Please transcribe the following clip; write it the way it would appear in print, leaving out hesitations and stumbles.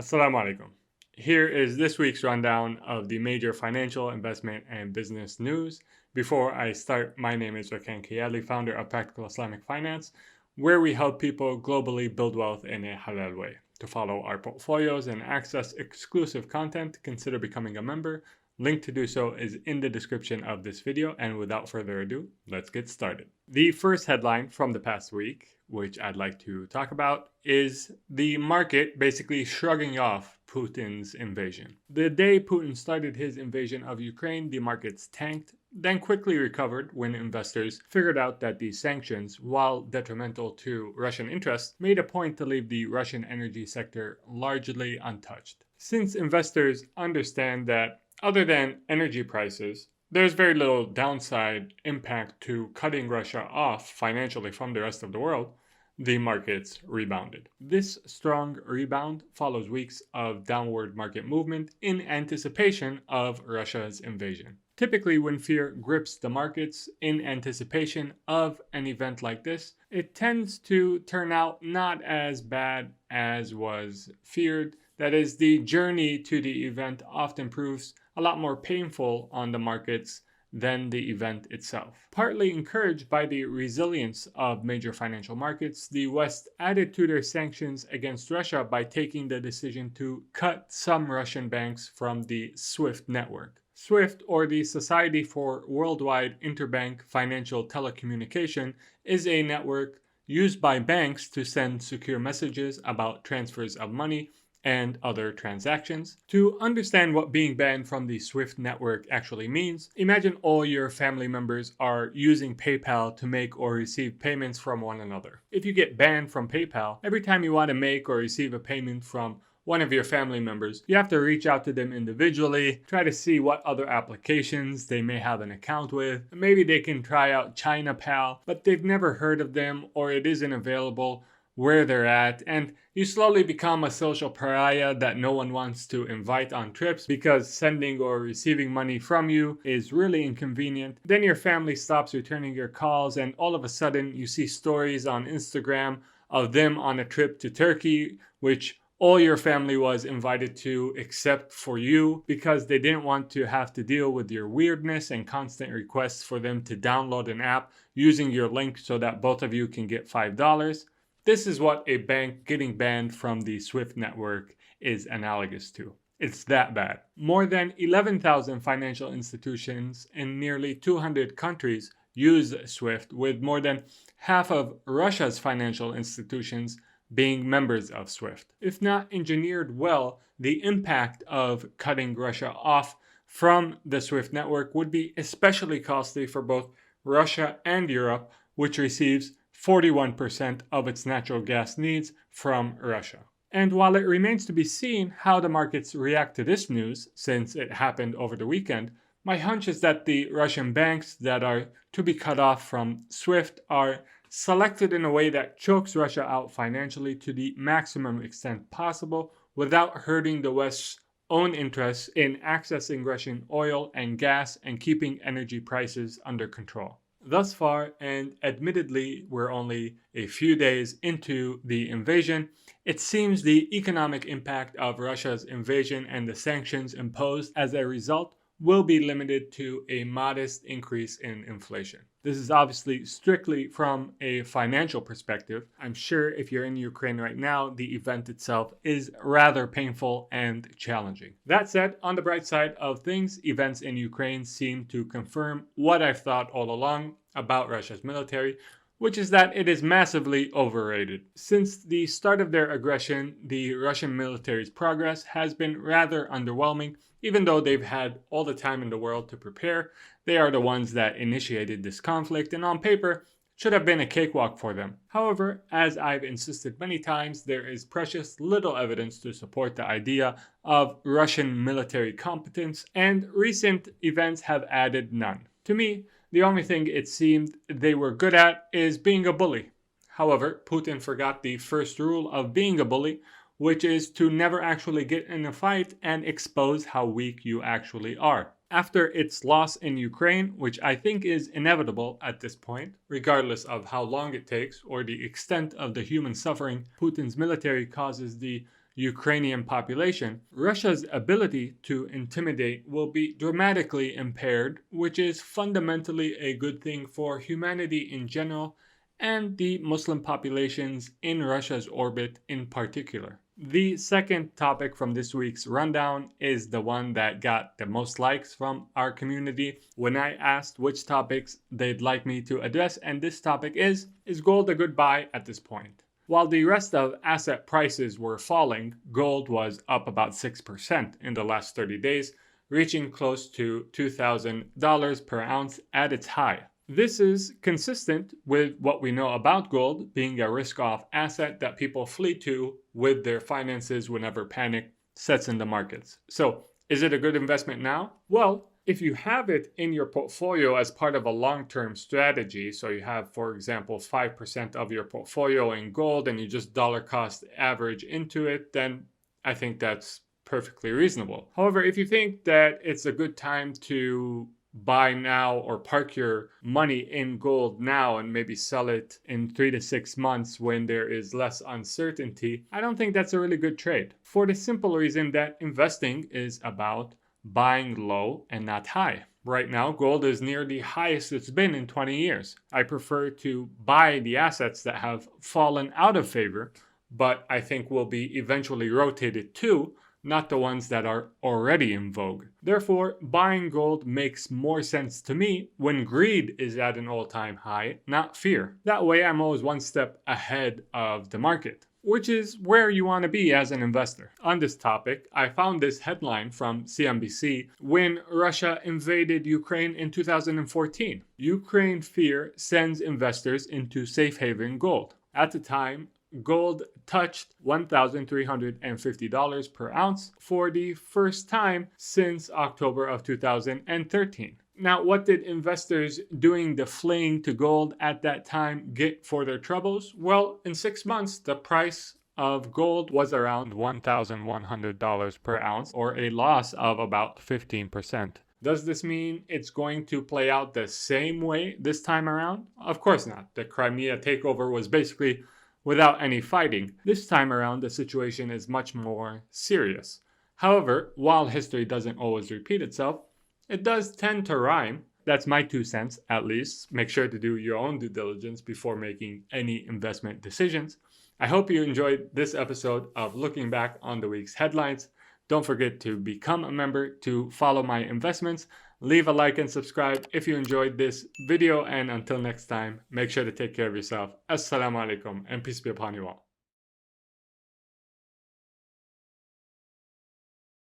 Assalamu alaikum. Here is this week's rundown of the major financial, investment, and business news. Before I start, my name is Rakan Kayali, founder of Practical Islamic Finance, where we help people globally build wealth in a halal way. To follow our portfolios and access exclusive content, consider becoming a member. Link to do so is in the description of this video, and without further ado, let's get started. The first headline from the past week, which I'd like to talk about, is the market basically shrugging off Putin's invasion. The day Putin started his invasion of Ukraine, the markets tanked, then quickly recovered when investors figured out that these sanctions, while detrimental to Russian interests, made a point to leave the Russian energy sector largely untouched. Since investors understand that other than energy prices, there's very little downside impact to cutting Russia off financially from the rest of the world, the markets rebounded. This strong rebound follows weeks of downward market movement in anticipation of Russia's invasion. Typically, when fear grips the markets in anticipation of an event like this, it tends to turn out not as bad as was feared. That is, the journey to the event often proves a lot more painful on the markets than the event itself. Partly encouraged by the resilience of major financial markets, the West added to their sanctions against Russia by taking the decision to cut some Russian banks from the SWIFT network. SWIFT, or the Society for Worldwide Interbank Financial Telecommunication, is a network used by banks to send secure messages about transfers of money and other transactions. To understand what being banned from the SWIFT network actually means, imagine all your family members are using PayPal to make or receive payments from one another. If you get banned from PayPal, every time you want to make or receive a payment from one of your family members, you have to reach out to them individually, try to see what other applications they may have an account with. Maybe they can try out ChinaPal, but they've never heard of them or it isn't available where they're at, and you slowly become a social pariah that no one wants to invite on trips because sending or receiving money from you is really inconvenient. Then your family stops returning your calls, and all of a sudden you see stories on Instagram of them on a trip to Turkey, which all your family was invited to except for you because they didn't want to have to deal with your weirdness and constant requests for them to download an app using your link so that both of you can get $5. This is what a bank getting banned from the SWIFT network is analogous to. It's that bad. More than 11,000 financial institutions in nearly 200 countries use SWIFT, with more than half of Russia's financial institutions being members of SWIFT. If not engineered well, the impact of cutting Russia off from the SWIFT network would be especially costly for both Russia and Europe, which receives 41% of its natural gas needs from Russia. And while it remains to be seen how the markets react to this news, since it happened over the weekend, my hunch is that the Russian banks that are to be cut off from SWIFT are selected in a way that chokes Russia out financially to the maximum extent possible without hurting the West's own interests in accessing Russian oil and gas and keeping energy prices under control. Thus far, and admittedly we're only a few days into the invasion, it seems the economic impact of Russia's invasion and the sanctions imposed as a result will be limited to a modest increase in inflation. This is obviously strictly from a financial perspective. I'm sure if you're in Ukraine right now, the event itself is rather painful and challenging. That said, on the bright side of things, events in Ukraine seem to confirm what I've thought all along about Russia's military, which is that it is massively overrated. Since the start of their aggression, the Russian military's progress has been rather underwhelming. Even though they've had all the time in the world to prepare, they are the ones that initiated this conflict, and on paper, should have been a cakewalk for them. However, as I've insisted many times, there is precious little evidence to support the idea of Russian military competence, and recent events have added none. To me, the only thing it seemed they were good at is being a bully. However, Putin forgot the first rule of being a bully, which is to never actually get in a fight and expose how weak you actually are. After its loss in Ukraine, which I think is inevitable at this point, regardless of how long it takes or the extent of the human suffering Putin's military causes the Ukrainian population, Russia's ability to intimidate will be dramatically impaired, which is fundamentally a good thing for humanity in general and the Muslim populations in Russia's orbit in particular. The second topic from this week's rundown is the one that got the most likes from our community when I asked which topics they'd like me to address, and this topic is gold a good buy at this point? While the rest of asset prices were falling, gold was up about 6% in the last 30 days, reaching close to $2,000 per ounce at its high. This is consistent with what we know about gold being a risk-off asset that people flee to with their finances whenever panic sets in the markets. So, is it a good investment now? Well, if you have it in your portfolio as part of a long-term strategy, so you have, for example, 5% of your portfolio in gold and you just dollar cost average into it, then I think that's perfectly reasonable. However, if you think that it's a good time to buy now or park your money in gold now and maybe sell it in 3 to 6 months when there is less uncertainty, I don't think that's a really good trade. For the simple reason that investing is about buying low and not high. Right now, gold is near the highest it's been in 20 years. I prefer to buy the assets that have fallen out of favor, but I think will be eventually rotated to, not the ones that are already in vogue. Therefore, buying gold makes more sense to me when greed is at an all-time high, not fear. That way, I'm always one step ahead of the market, which is where you want to be as an investor. On this topic, I found this headline from CNBC when Russia invaded Ukraine in 2014. Ukraine fear sends investors into safe haven gold. At the time, gold touched $1,350 per ounce for the first time since October of 2013. Now, what did investors doing the fleeing to gold at that time get for their troubles? Well, in 6 months, the price of gold was around $1,100 per ounce, or a loss of about 15%. Does this mean it's going to play out the same way this time around? Of course not. The Crimea takeover was basically without any fighting. This time around, the situation is much more serious. However, while history doesn't always repeat itself, it does tend to rhyme. That's my 2 cents, at least. Make sure to do your own due diligence before making any investment decisions. I hope you enjoyed this episode of looking back on the week's headlines. Don't forget to become a member to follow my investments. Leave a like and subscribe if you enjoyed this video. And until next time, make sure to take care of yourself. Assalamu alaikum and peace be upon you all.